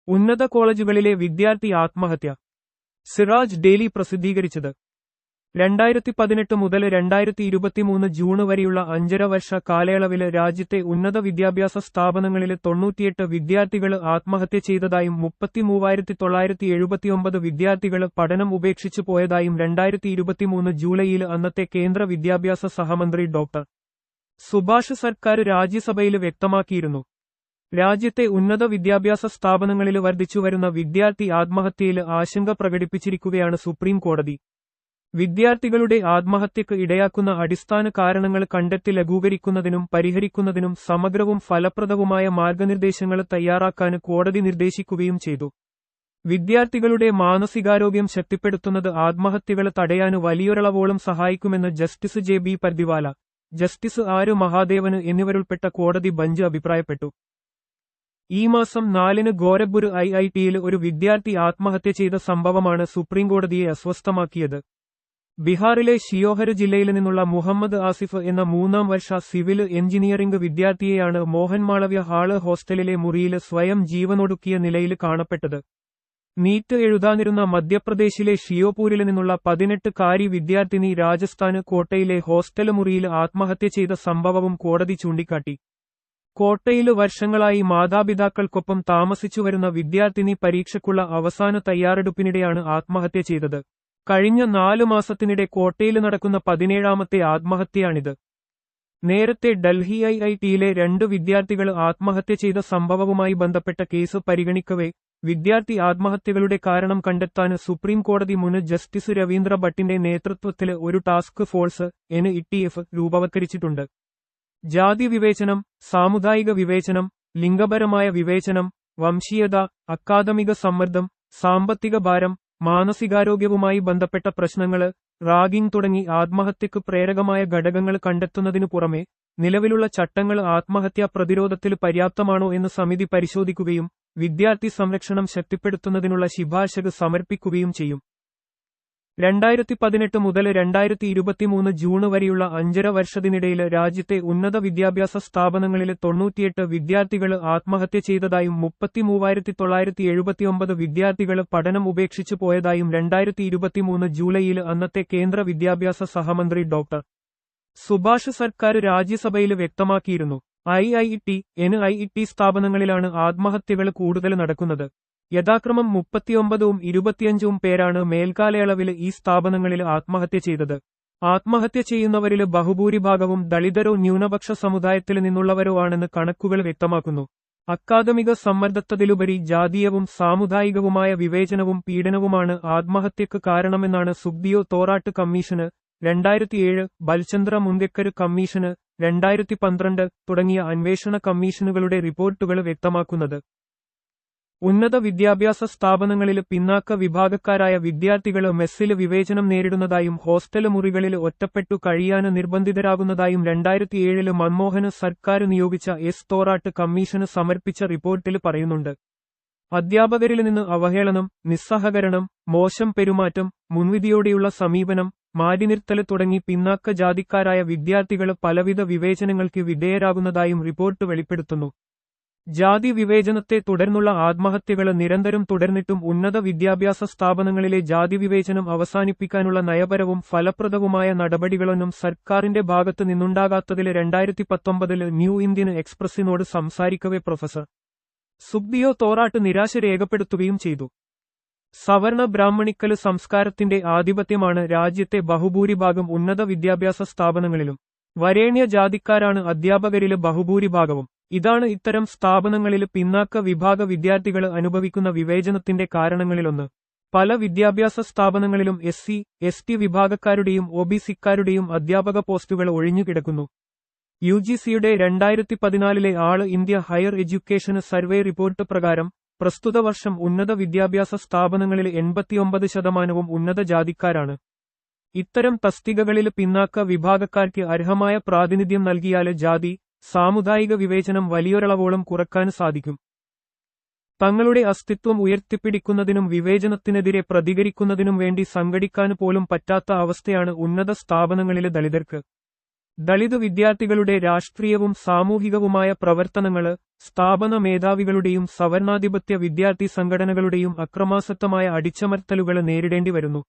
ഉന്നത കോളേജുകളിലെ വിദ്യാർത്ഥി ആത്മഹത്യ. സിറാജ് ഡെയിലി പ്രസിദ്ധീകരിച്ചത് 2018 മുതൽ 2023 ജൂൺ വരെയുള്ള 5.5 വർഷ കാലയളവില് രാജ്യത്തെ ഉന്നത വിദ്യാഭ്യാസ സ്ഥാപനങ്ങളില് 98 വിദ്യാർത്ഥികള് ആത്മഹത്യ ചെയ്തതായും 33,979 വിദ്യാർത്ഥികള് പഠനം ഉപേക്ഷിച്ചു പോയതായും 2023 ജൂലൈയില് അന്നത്തെ കേന്ദ്ര വിദ്യാഭ്യാസ സഹമന്ത്രി ഡോക്ടർ സുഭാഷ് സർക്കാർ രാജ്യസഭയില് വ്യക്തമാക്കിയിരുന്നു. രാജ്യത്തെ ഉന്നത വിദ്യാഭ്യാസ സ്ഥാപനങ്ങളില് വർദ്ധിച്ചുവരുന്ന വിദ്യാർത്ഥി ആത്മഹത്യയില് ആശങ്ക പ്രകടിപ്പിച്ചിരിക്കുകയാണ് സുപ്രീം കോടതി. വിദ്യാർത്ഥികളുടെ ആത്മഹത്യക്ക് ഇടയാക്കുന്ന അടിസ്ഥാന കാരണങ്ങൾ കണ്ടെത്തി ലഘൂകരിക്കുന്നതിനും പരിഹരിക്കുന്നതിനും സമഗ്രവും ഫലപ്രദവുമായ മാർഗനിർദ്ദേശങ്ങൾ തയ്യാറാക്കാൻ കോടതി നിർദ്ദേശിക്കുകയും ചെയ്തു. വിദ്യാർത്ഥികളുടെ മാനസികാരോഗ്യം ശക്തിപ്പെടുത്തുന്നത് ആത്മഹത്യകൾ തടയാൻ വലിയൊരളവോളം സഹായിക്കുമെന്ന് justice JB Pardiwala, justice R Mahadevan എന്നിവരുൾപ്പെട്ട കോടതി ബഞ്ച് അഭിപ്രായപ്പെട്ടു. ഈ മാസം 4-ന് ഗോരഖ്പൂർ IITയിൽ ഒരു വിദ്യാർത്ഥി ആത്മഹത്യ ചെയ്ത സംഭവമാണ് സുപ്രീംകോടതിയെ അസ്വസ്ഥമാക്കിയത്. ബീഹാറിലെ ഷിയോഹർ ജില്ലയിൽ നിന്നുള്ള മുഹമ്മദ് ആസിഫ് എന്ന 3-ാം വർഷ സിവിൽ എഞ്ചിനീയറിംഗ് വിദ്യാർത്ഥിയെയാണ് മോഹൻ മാളവ്യ ഹാള് ഹോസ്റ്റലിലെ മുറിയിൽ സ്വയം ജീവനൊടുക്കിയ നിലയിൽ കാണപ്പെട്ടത്. നീറ്റ് എഴുതാനിരുന്ന മധ്യപ്രദേശിലെ ഷിയോപൂരിൽ നിന്നുള്ള 18-കാരി വിദ്യാർത്ഥിനി രാജസ്ഥാന് കോട്ടയിലെ ഹോസ്റ്റൽ മുറിയിൽ ആത്മഹത്യ ചെയ്ത സംഭവവും കോടതി ചൂണ്ടിക്കാട്ടി. കോട്ടയില് വർഷങ്ങളായി മാതാപിതാക്കൾക്കൊപ്പം താമസിച്ചുവരുന്ന വിദ്യാർത്ഥിനി പരീക്ഷയ്ക്കുള്ള അവസാന തയ്യാറെടുപ്പിനിടെയാണ് ആത്മഹത്യ ചെയ്തത്. കഴിഞ്ഞ 4 മാസത്തിനിടെ കോട്ടയിൽ നടക്കുന്ന 17ാമത്തെ ആത്മഹത്യയാണിത്. നേരത്തെ ഡൽഹി IITയിലെ 2 വിദ്യാർത്ഥികൾ ആത്മഹത്യ ചെയ്ത സംഭവവുമായി ബന്ധപ്പെട്ട കേസ് പരിഗണിക്കവെ വിദ്യാർത്ഥി ആത്മഹത്യകളുടെ കാരണം കണ്ടെത്താൻ സുപ്രീം കോടതി മുൻ ജസ്റ്റിസ് രവീന്ദ്ര ഭട്ടിന്റെ നേതൃത്വത്തിൽ ഒരു ടാസ്ക് ഫോഴ്സ് NETF രൂപവത്കരിച്ചിട്ടുണ്ട്. ജാതി വിവേചനം, സാമുദായിക വിവേചനം, ലിംഗപരമായ വിവേചനം, വംശീയത, അക്കാദമിക സമ്മർദ്ദം, സാമ്പത്തിക ഭാരം, മാനസികാരോഗ്യവുമായി ബന്ധപ്പെട്ട പ്രശ്നങ്ങള്, റാഗിംഗ് തുടങ്ങി ആത്മഹത്യക്ക് പ്രേരകമായ ഘടകങ്ങൾ കണ്ടെത്തുന്നതിനു പുറമെ നിലവിലുള്ള ചട്ടങ്ങൾ ആത്മഹത്യാ പ്രതിരോധത്തിൽ പര്യാപ്തമാണോ എന്ന് സമിതി പരിശോധിക്കുകയും വിദ്യാർത്ഥി സംരക്ഷണം ശക്തിപ്പെടുത്തുന്നതിനുള്ള ശുപാർശകൾ സമർപ്പിക്കുകയും ചെയ്യും. 2018 മുതൽ 2023 ജൂൺ വരെയുള്ള 5.5 വർഷത്തിനിടയിൽ രാജ്യത്തെ ഉന്നത വിദ്യാഭ്യാസ സ്ഥാപനങ്ങളിലെ 98 വിദ്യാർത്ഥികൾ ആത്മഹത്യ ചെയ്തതായും 33,979 വിദ്യാർത്ഥികൾ പഠനം ഉപേക്ഷിച്ചു പോയതായും 2023 ജൂലൈയിൽ അന്നത്തെ കേന്ദ്ര വിദ്യാഭ്യാസ സഹമന്ത്രി ഡോക്ടർ സുഭാഷ് സർക്കാർ രാജ്യസഭയിൽ വ്യക്തമാക്കിയിരുന്നു. IIT, NIT സ്ഥാപനങ്ങളിലാണ് ആത്മഹത്യകൾ കൂടുതൽ നടക്കുന്നത്. യഥാക്രമം 39-ഉം 25-ഉം പേരാണ് മേൽക്കാലയളവിൽ ഈ സ്ഥാപനങ്ങളിൽ ആത്മഹത്യ ചെയ്തത്. ആത്മഹത്യ ചെയ്യുന്നവരിൽ ബഹുഭൂരിഭാഗവും ദളിതരോ ന്യൂനപക്ഷ സമുദായത്തിൽ നിന്നുള്ളവരോ ആണെന്ന് കണക്കുകൾ വ്യക്തമാക്കുന്നു. അക്കാദമിക സമ്മർദ്ദത്തിലുപരി ജാതീയവും സാമുദായികവുമായ വിവേചനവും പീഡനവുമാണ് ആത്മഹത്യക്ക് കാരണമെന്നാണ് സുഖ്ദിയോ തോറാട്ട് കമ്മീഷന്, 2007 ബൽചന്ദ്ര മുന്ദേക്കർ കമ്മീഷന്, 2012 തുടങ്ങിയ അന്വേഷണ കമ്മീഷനുകളുടെ റിപ്പോർട്ടുകൾ വ്യക്തമാക്കുന്നത്. ഉന്നത വിദ്യാഭ്യാസ സ്ഥാപനങ്ങളിൽ പിന്നാക്ക വിഭാഗക്കാരായ വിദ്യാർത്ഥികൾ മെസ്സിൽ വിവേചനം നേരിടുന്നതായും ഹോസ്റ്റൽ മുറികളിൽ ഒറ്റപ്പെട്ടു കഴിയാൻ നിർബന്ധിതരാകുന്നതായും 2007 മൻമോഹന് സർക്കാർ നിയോഗിച്ച തോറാട്ട് കമ്മീഷന് സമർപ്പിച്ച റിപ്പോർട്ടിൽ പറയുന്നുണ്ട്. അധ്യാപകരിൽ നിന്ന് അവഹേളനം, നിസ്സഹകരണം, മോശം പെരുമാറ്റം, മുൻവിധിയോടെയുള്ള സമീപനം, മാറ്റിനിർത്തൽ തുടങ്ങി പിന്നാക്ക ജാതിക്കാരായ വിദ്യാർത്ഥികൾ പലവിധ വിവേചനങ്ങൾക്ക് വിധേയരാകുന്നതായും റിപ്പോർട്ട് വെളിപ്പെടുത്തുന്നു. ജാതി വിവേചനത്തെ തുടർന്നുള്ള ആത്മഹത്യകൾ നിരന്തരം തുടർന്നിട്ടും ഉന്നത വിദ്യാഭ്യാസ സ്ഥാപനങ്ങളിലെ ജാതി വിവേചനം അവസാനിപ്പിക്കാനുള്ള നയപരവും ഫലപ്രദവുമായ നടപടികളൊന്നും സർക്കാരിന്റെ ഭാഗത്തു നിന്നുണ്ടാകാത്തതിൽ 2019 ന്യൂ ഇന്ത്യൻ എക്സ്പ്രസിനോട് സംസാരിക്കവെ പ്രൊഫസർ സുഖ്ദിയോ തോറാട്ട് നിരാശ രേഖപ്പെടുത്തുകയും ചെയ്തു. സവർണ ബ്രാഹ്മണിക്കല് സംസ്കാരത്തിന്റെ ആധിപത്യമാണ് രാജ്യത്തെ ബഹുഭൂരിഭാഗം ഉന്നത വിദ്യാഭ്യാസ സ്ഥാപനങ്ങളിലും. വരേണ്യ ജാതിക്കാരാണ് അധ്യാപകരില് ബഹുഭൂരിഭാഗവും. ഇതാണ് ഇത്തരം സ്ഥാപനങ്ങളിൽ പിന്നാക്ക വിഭാഗ വിദ്യാർത്ഥികൾ അനുഭവിക്കുന്ന വിവേചനത്തിന്റെ കാരണങ്ങളിലൊന്ന്. പല വിദ്യാഭ്യാസ സ്ഥാപനങ്ങളിലും SC, ST വിഭാഗക്കാരുടെയും OBCക്കാരുടെയും അധ്യാപക പോസ്റ്റുകൾ ഒഴിഞ്ഞുകിടക്കുന്നു. UGCയുടെ 2014 all India higher education survey report പ്രകാരം പ്രസ്തുത വർഷം ഉന്നത വിദ്യാഭ്യാസ സ്ഥാപനങ്ങളിൽ 89% ഉന്നത ജാതിക്കാരാണ്. ഇത്തരം തസ്തികകളിൽ പിന്നാക്ക വിഭാഗക്കാർക്ക് അർഹമായ പ്രാതിനിധ്യം നൽകിയാൽ ജാതി, സാമുദായിക വിവേചനം വലിയൊരളവോളം കുറക്കാൻ സാധിക്കും. തങ്ങളുടെ അസ്തിത്വം ഉയർത്തിപ്പിടിക്കുന്നതിനും വിവേചനത്തിനെതിരെ പ്രതികരിക്കുന്നതിനും വേണ്ടി സംഘടിക്കാൻ പോലും പറ്റാത്ത അവസ്ഥയാണ് ഉന്നത സ്ഥാപനങ്ങളിലെ ദളിതർക്ക്. ദളിത് വിദ്യാർത്ഥികളുടെ രാഷ്ട്രീയവും സാമൂഹികവുമായ പ്രവർത്തനങ്ങള് സ്ഥാപന മേധാവികളുടെയും സവർണാധിപത്യ വിദ്യാർത്ഥി സംഘടനകളുടെയും അക്രമാസക്തമായ അടിച്ചമർത്തലുകള് നേരിടേണ്ടി വരുന്നു.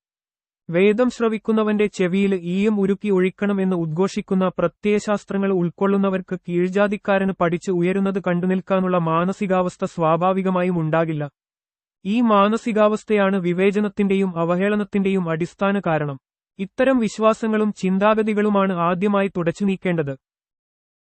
വേദം ശ്രവിക്കുന്നവന്റെ ചെവിയിൽ ഈയം ഉരുക്കി ഒഴിക്കണമെന്ന് ഉദ്ഘോഷിക്കുന്ന പ്രത്യയശാസ്ത്രങ്ങൾ ഉൾക്കൊള്ളുന്നവർക്ക് കീഴ്ജാതിക്കാരന് പഠിച്ച് ഉയരുന്നത് കണ്ടുനിൽക്കാനുള്ള മാനസികാവസ്ഥ സ്വാഭാവികമായും ഉണ്ടാകില്ല. ഈ മാനസികാവസ്ഥയാണ് വിവേചനത്തിന്റെയും അവഹേളനത്തിന്റെയും അടിസ്ഥാന കാരണം. ഇത്തരം വിശ്വാസങ്ങളും ചിന്താഗതികളുമാണ് ആദ്യമായി തുടച്ചു നീക്കേണ്ടത്.